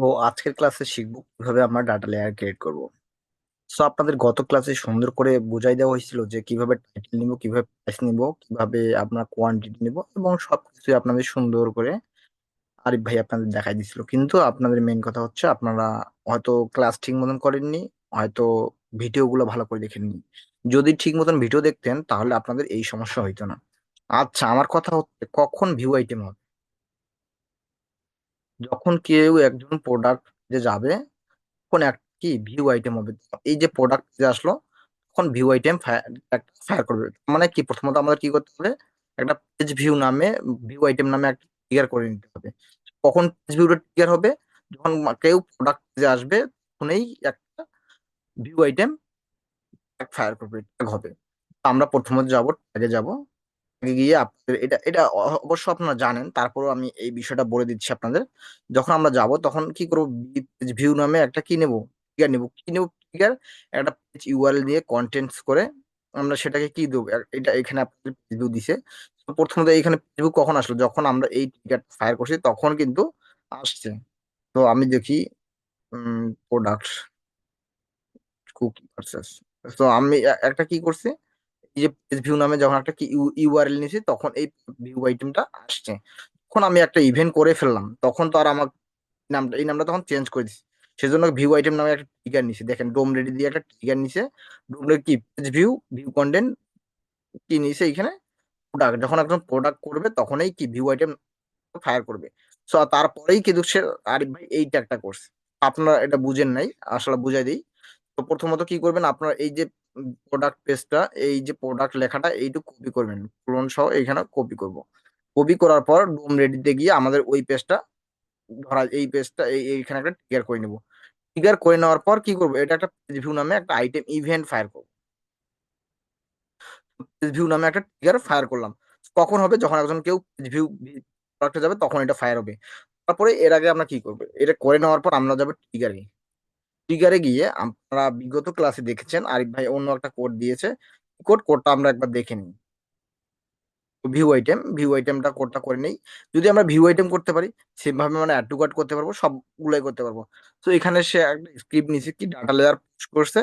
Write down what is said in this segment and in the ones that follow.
তো আজকের ক্লাসে শিখবো কিভাবে আমরা ডাটা লেয়ার ক্রিয়েট করব। সো আপনাদের গত ক্লাসে সুন্দর করে বুঝাই দেওয়া হয়েছিল যে কিভাবে টাইটেল নিব, কিভাবে প্রাইস নিব, কিভাবে আপনার কোয়ান্টিটি নিব এবং সবকিছু আপনাদের সুন্দর করে আরিফ ভাই আপনাদের দেখাই দিছিল। কিন্তু আপনাদের মেইন কথা হচ্ছে আপনারা হয়তো ক্লাস ঠিক মতন করেননি, হয়তো ভিডিও গুলো ভালো করে দেখেননি। যদি ঠিক মতন ভিডিও দেখতেন তাহলে আপনাদের এই সমস্যা হইতো না। আচ্ছা, আমার কথা হচ্ছে কখন ভিউ আইটেম হবে? যখন কেউ একজন প্রোডাক্ট যে যাবে তখন এক কি ভিউ আইটেম হবে। এই যে প্রোডাক্ট যে আসলো তখন ভিউ আইটেম ফায়ার করবে। মানে কি, প্রথমত আমাদের কি করতে হবে, একটা পেজ ভিউ নামে, ভিউ আইটেম নামে একটা ট্রিগার করে নিতে হবে। কখন পেজ ভিউটা ট্রিগার হবে? যখন কেউ প্রোডাক্ট যে আসবে তখনই একটা ভিউ আইটেম ফায়ার করবে, tag হবে। তো আমরা প্রথমত যাব, ট্যাগে যাব। ট্যাগে গিয়ে আপনাদের এটা এটা অবশ্য আপনারা জানেন, তারপরেও আমি এই বিষয়টা বলে দিচ্ছি আপনাদের। যখন আমরা যাব তখন কি করবো, ভিউ নামে একটা কি নেব, ট্রিগার নেব। কি নেব ট্রিগার? একটা পেজ ইউআরএল দিয়ে কন্টেন্টস করে আমরা সেটাকে কি দেবো, এটা এখানে আপনাদের পেজ ভিউ দিছে। তো প্রথমত এইখানে পেজ ভিউ কখন আসলো, যখন আমরা এই ট্রিগার ফায়ার করছি তখন কিন্তু আসছে। তো আমি দেখি প্রোডাক্ট কুকি পারচেস। তো আমি একটা কি করছি, এই যে পেজ ভিউ নামে যখন একটা কি ইউআরএল নিয়েছি তখন এই ভিউ আইটেমটা আসছে। তখন আমি একটা ইভেন্ট করে ফেললাম, তখন তো আর আমার নামটা, এই নামটা তখন চেঞ্জ করে দিচ্ছি। সেজন্য ভিউ আইটেম নামে একটা ট্রিগার নিছে, দেখেন ডোম রেডি দিয়ে একটা ট্রিগার নিছে। ডোম রেডি কি পেজ ভিউ, ভিউ কন্টেন্ট কি নিছে এইখানে, প্রোডাক্ট। যখন একজন প্রোডাক্ট করবে তখনই কি ভিউ আইটেম ফায়ার করবে। সো তারপরেই কিন্তু সে আরিফ ভাই এই ট্যাগটা করছে। আপনারা এটা বুঝেন নাই, আসলে বুঝাই দিই। তো প্রথমত কি করবেন, আপনার এই যে প্রোডাক্ট পেজটা, এই যে প্রোডাক্ট লেখাটা এইটুকু কপি করবেন, ক্লোন সহ এইখানে কপি করব। কপি করার পর ডোম রেডিতে গিয়ে আমাদের ওই পেজটা, ধরা এই পেজটা এইখানে একটা ট্রিগার করে নেব। ট্রিগার করে নেওয়ার পর কি করব, এটা একটা পেজ ভিউ নামে একটা আইটেম ইভেন্ট ফায়ার করব। পেজ ভিউ নামে একটা ট্রিগার ফায়ার করলাম। কখন হবে, যখন একজন কেউ পেজ ভিউ প্রোডাক্টে যাবে তখন এটা ফায়ার হবে। তারপরে এর আগে আমরা কি করবো, এটা করে নেওয়ার পর আমরা যাবো ট্রিগারে। ট্রিগারে গিয়ে আপনারা বিগত ক্লাসে দেখেছেন আরিফ ভাই অন্য একটা কোড দিয়েছে। কোডটা আমরা একবার দেখে নিই। ভিউ আইটেমটা কোডটা করে নেই। যদি আমরা ভিউ আইটেম করতে পারি, সেম ভাবে মানে অ্যাড টু কার্ট করতে পারবো, সবগুলাই করতে পারবো। তো এখানে সে একটা স্ক্রিপ্ট নিছে, কি ডাটা লেয়ার পুশ করছে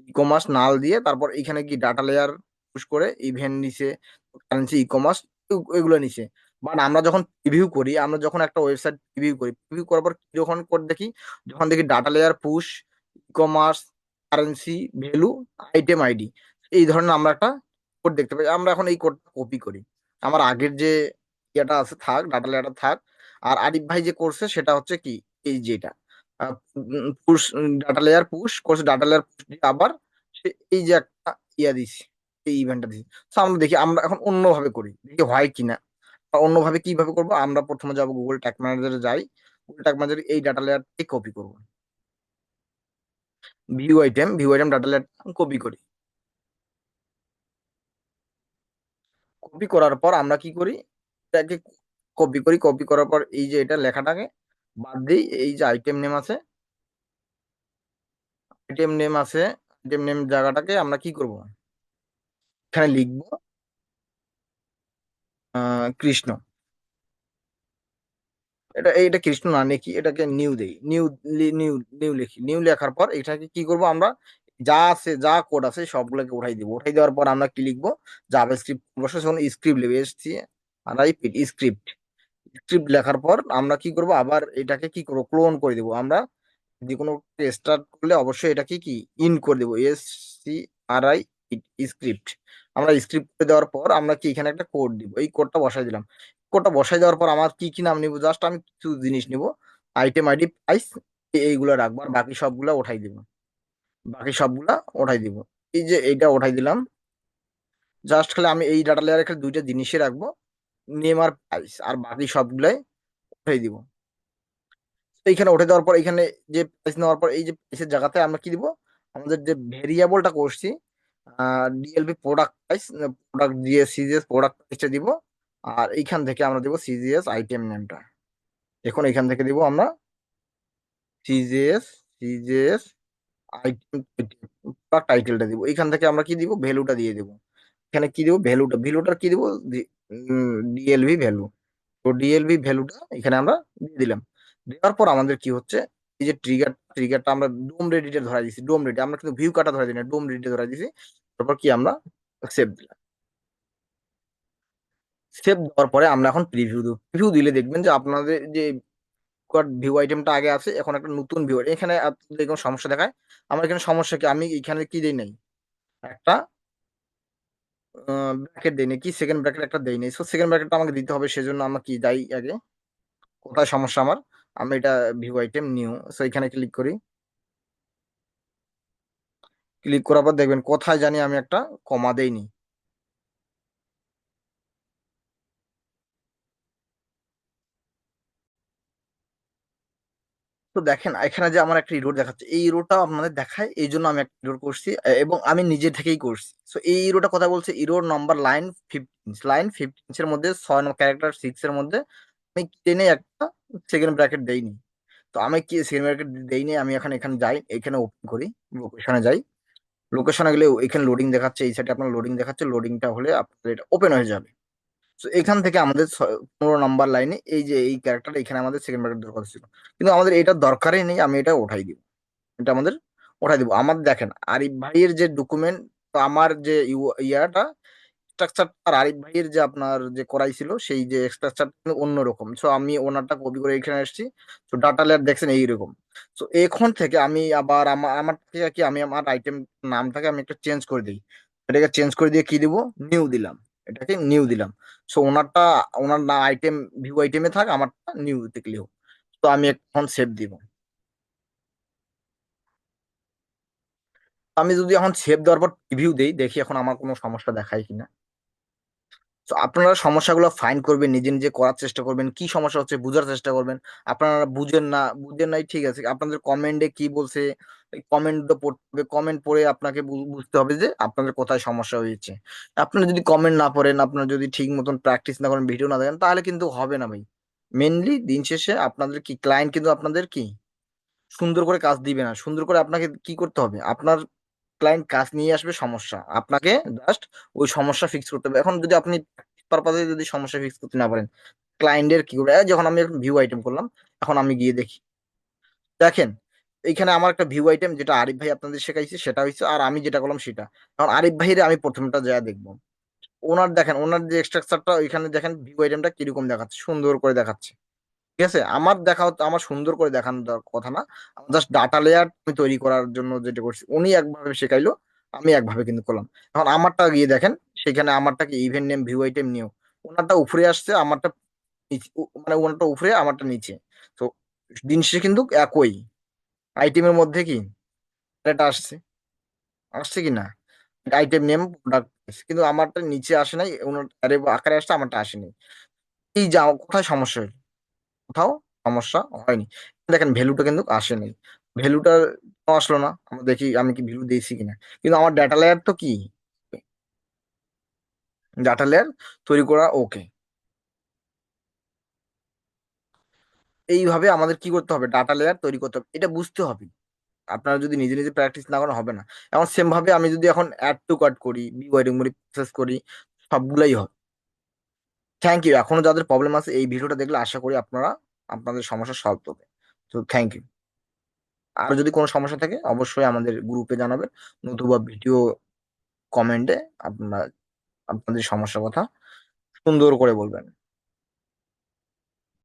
ই কমার্স নাল দিয়ে, তারপর এখানে কি ডাটা লেয়ার পুশ করে ইভেন্ট নিছে, কারেন্সি ই কমার্স এগুলো নিছে। বাট আমরা যখন প্রিভিউ করি, আমরা যখন একটা ওয়েবসাইট প্রিভিউ করি, প্রিভিউ করার পর যখন কোড দেখি, যখন দেখি data layer push, e commerce, currency, value, item ID, এই ধরনের আমরা একটা কোড দেখতে পাই। আমরা এখন এই কোডটা কপি করি। আমার আগের যে ইয়েটা আছে থাক, ডাটা লেয়ারটা থাক। আর আরিফ ভাই যে করছে সেটা হচ্ছে কি, এই যেটা পুশ, ডাটা লেয়ার পুশ করছে, ডাটা লেয়ার পুশ দিয়ে আবার সে এই যে একটা ইয়া দিছি, এই ইভেন্টটা দিছি। তো আমরা দেখি, আমরা এখন অন্যভাবে করি, দেখি হয় কিনা। অন্যভাবে কিভাবে করবো, আমরা প্রথমে যাবো গুগল ট্যাগ ম্যানেজারে যাই। গুগল ট্যাগ ম্যানেজারে এই ডাটা লেয়ারটি কপি করবো, view item data layer copy করি। কপি করার পর আমরা কি করি, এটাকে কপি করার পর এই যে এটা লেখাটাকে বাদ দিই। এই যে আইটেম নেম জায়গাটাকে আমরা কি করব, এখানে লিখবো কৃষ্ণ। এটা কৃষ্ণ না লিখি, এটাকে নিউ দেই, নিউ নিউ লিখি। নিউ লেখার পর এটাকে কি করব আমরা, যা আছে যা কোড আছে সবগুলোকে উঠাই দিব। উঠাই দেওয়ার পর আমরা কি লিখবো, জাভাস্ক্রিপ্ট, অবশ্যই স্ক্রিপ্ট লিখবো, স্ক্রিপ্ট। স্ক্রিপ্ট লেখার পর আমরা কি করব, আবার এটাকে কি করবো, ক্লোন করে দিব। আমরা যে কোনো স্টার্ট করলে অবশ্যই এটাকে কি ইন করে দেবো, SCRI, স্ক্রিপ্ট। আমরা স্ক্রিপ্ট করে দেওয়ার পর আমরা কি এখানে একটা কোড দিব, এই কোডটা বসাই দিলাম। কোডটা বসাই দেওয়ার পর আমার কি কি নাম নিব, জাস্ট আমি কিছু জিনিস নিব, আইটেম আইডি প্রাইস, এইগুলো রাখবো আর বাকি সবগুলা ওঠাই দিব। এই যে এইটা ওঠাই দিলাম। জাস্ট খালি আমি এই ডাটা লেয়ারে খালি দুইটা জিনিসই রাখবো, নেম আর প্রাইস, আর বাকি সবগুলাই উঠাই দিব। তো এইখানে উঠে দেওয়ার পর এখানে যে প্রাইস নেওয়ার পর এই যে প্রাইসের জায়গাতে আমরা কি দিব, আমাদের যে ভেরিয়েবলটা করছি, ডিএলপি প্রোডাক্ট প্রাইস, প্রোডাক্ট দিয়ে সিজিএস প্রোডাক্ট প্রাইসটা দিব। আর এইখান থেকে আমরা দিব সিজিএস আইটেম নেমটা। এখন এখান থেকে দিব আমরা সিজিএস আইটেম, প্রোডাক্ট টাইটেলটা দিব। এখান থেকে আমরা কি দিব, ভ্যালুটা দিয়ে দিব। এখানে কি দিব, ভ্যালুটার কি দিব, ডিএলভি ভ্যালু। তো ডিএলভি ভ্যালুটা এখানে আমরা দিয়ে দিলাম। দেওয়ার পর আমাদের কি হচ্ছে, এই যে ট্রিগারটা আমরা ডোম রেডিটে ধরাই দিছি, ডোম রেডি, আমরা কিন্তু ভিউ কাটা ধরাই দিই না, ডোম রেডিটে ধরাই দিছি। তারপর কি আমরা সেভ দিলাম। সেভ দেওয়ার পরে আমরা এখন প্রিভিউ দেবো। প্রিভিউ দিলে দেখবেন যে আপনাদের যে ভিউ আইটেমটা আগে আছে, এখন একটা নতুন ভিউ, এখানে আপনাদের কোনো সমস্যা দেখায়। আমার এখানে সমস্যা কি, আমি এখানে কি দেই নাই, একটা ব্র্যাকেট দেই নাই, কি সেকেন্ড ব্র্যাকেট একটা দেই নাই। সো সেকেন্ড ব্র্যাকেটটা আমাকে দিতে হবে, সেজন্য আমরা কি যাই আগে, কোথায় সমস্যা আমার, আমি এটা ভিউ আইটেম নিউ, সো এখানে ক্লিক করি। ক্লিক করার পর দেখবেন কোথায় জানি আমি একটা কমা দেইনি। তো দেখেন এখানে যে আমার একটা ইরোর দেখাচ্ছে, এই ইরোটা আপনাদের দেখায়, এই জন্য আমি একটা ইরোর করছি, এবং আমি নিজে থেকেই করছি। সো এই ইরোটা কথা বলছে, ইরোর নাম্বার লাইন 15 এর মধ্যে 6 ক্যারেক্টার 6 এর মধ্যে আমি টেনে একটা সেকেন্ড ব্র্যাকেট দেইনি। তো আমি কি সেকেন্ড ব্র্যাকেট দেইনি, আমি এখানে এখানে যাই, এখানে ওপেন করি, লোকেশনে যাই। লোকেশনে গেলে এখানে লোডিং দেখাচ্ছে, এই সাইডে আপনার লোডিং দেখাচ্ছে, লোডিংটা হলে আপনাদের এটা ওপেন হয়ে যাবে। তো এখান থেকে আমাদের 15 নম্বর লাইনে এই যে এই ক্যারেক্টার, এখানে আমাদের সেকেন্ড ব্র্যাকেট দরকার ছিল, কিন্তু আমাদের এটা দরকারই নেই, আমি এটা উঠাই দিব। এটা আমাদের উঠাই দিব। আমার দেখেন আরিফ ভাইয়ের যে ডকুমেন্ট, আমার যে ইয়াটা স্ট্রাকচার, আর আরিফ ভাইয়ের যে আপনার যে করাইছিল সেই যে স্ট্রাকচার অন্যরকম। সো আমি ওনারটা কপি করে এখানে এসেছি। তো ডাটা লেয়ার দেখছেন এইরকম। সো এখন থেকে আমি আবার আমার থেকে কি, আমি আমার আইটেম নামটাকে আমি একটা চেঞ্জ করে দিই। এটাকে চেঞ্জ করে দিয়ে কি দিব, নিউ দিলাম। এটাকে নিউ দিলাম। সো ওনারটা, ওনার না আইটেম ভিউ আইটেমে থাক, আমারটা নিউ দেখলে হোক। তো আমি এখন সেভ দিব। আমি যদি এখন সেভ দেওয়ার পর রিভিউ দেই, দেখি এখন আমার কোনো সমস্যা দেখায় কিনা। তো আপনারা সমস্যাগুলো ফাইন্ড করবেন, নিজে নিজে করার চেষ্টা করবেন, কি সমস্যা হচ্ছে বোঝার চেষ্টা করবেন। আপনারা বুঝেন নাই, ঠিক আছে, আপনাদের কমেন্টে কি বলছে, কমেন্ট পড়তে হবে, কমেন্ট পড়ে আপনাকে বুঝতে হবে যে আপনাদের কোথায় সমস্যা হয়েছে। আপনারা যদি কমেন্ট না পড়েন, আপনারা যদি ঠিক মতন প্র্যাকটিস না করেন, ভিডিও না দেখেন, তাহলে কিন্তু হবে না ভাই। মেনলি দিন শেষে আপনাদের কি ক্লায়েন্ট কিন্তু আপনাদের কি সুন্দর করে কাজ দিবে না। সুন্দর করে আপনাকে কি করতে হবে, আপনার ক্লায়েন্ট কাজ নিয়ে আসবে, সমস্যা আপনাকে জাস্ট ওই সমস্যা ফিক্স করতে হবে। এখন যদি আপনি পারপাজে যদি সমস্যা ফিক্স করতে না পারেন, ক্লায়েন্টের কি করে, যখন আমি এখন ভিউ আইটেম করলাম, এখন আমি গিয়ে দেখি, দেখেন এইখানে আমার একটা ভিউ আইটেম যেটা আরিফ ভাই আপনাদের শেখাইছে সেটা হয়েছে, আর আমি যেটা করলাম সেটা। এখন আরিফ ভাইয়ের আমি প্রথমটা যা দেখবো, ওনার দেখেন, ওনার যে স্ট্রাকচারটা ওইখানে দেখেন ভিউ আইটেমটা কিরকম দেখাচ্ছে, সুন্দর করে দেখাচ্ছে। ঠিক আছে, আমার দেখা হচ্ছে, আমার সুন্দর করে দেখানোর কথা না, জাস্ট ডাটা লেয়ার আমি তৈরি করার জন্য যেটা করছি, উনি একভাবে শেখাইলো, আমি একভাবে কিন্তু করলাম। এখন আমারটা গিয়ে দেখেন, সেখানে আমারটাকে ইভেন্ট নেম ভিউ আইটেম নিও, ওনারটা উপরে আসছে, আমারটা মানে ওনারটা উপরে, আমারটা নিচে। তো দিন শেষে কিন্তু একই আইটেমের মধ্যে কি এটা আসছে, আসছে কি না, আইটেম নেম প্রোডাক্ট, কিন্তু আমারটা নিচে আসে নাই, ওনার আরে আকারে আসছে, আমারটা আসেনি। এই যা কোথায় সমস্যা হলো, কোথাও সমস্যা হয়নি। দেখেন ভ্যালুটা কিন্তু আসেনি, ভ্যালুটা আসলো না, আমরা দেখি আমি কি ভ্যালু দিয়েছি কিনা। কিন্তু আমার ডাটা লেয়ার তো কি, ডাটা লেয়ার তৈরি করা ওকে। এইভাবে আমাদের কি করতে হবে, ডাটা লেয়ার তৈরি করতে হবে, এটা বুঝতে হবে। আপনারা যদি নিজে নিজে প্র্যাকটিস না করেন হবে না। এখন সেম ভাবে আমি যদি এখন অ্যাড টু কার্ট করি, বিওয়াইডিং করি, প্রসেস করি, সবগুলাই হয়। Thank you. এখনো যাদের প্রবলেম আছে এই ভিডিওটা দেখলে আশা করি আপনারা আপনাদের সমস্যা সলভ হবে। তো থ্যাংক ইউ। আর যদি কোনো সমস্যা থাকে অবশ্যই আমাদের গ্রুপে জানাবেন, নতুবা ভিডিও কমেন্টে আপনারা আপনাদের সমস্যার কথা সুন্দর করে বলবেন।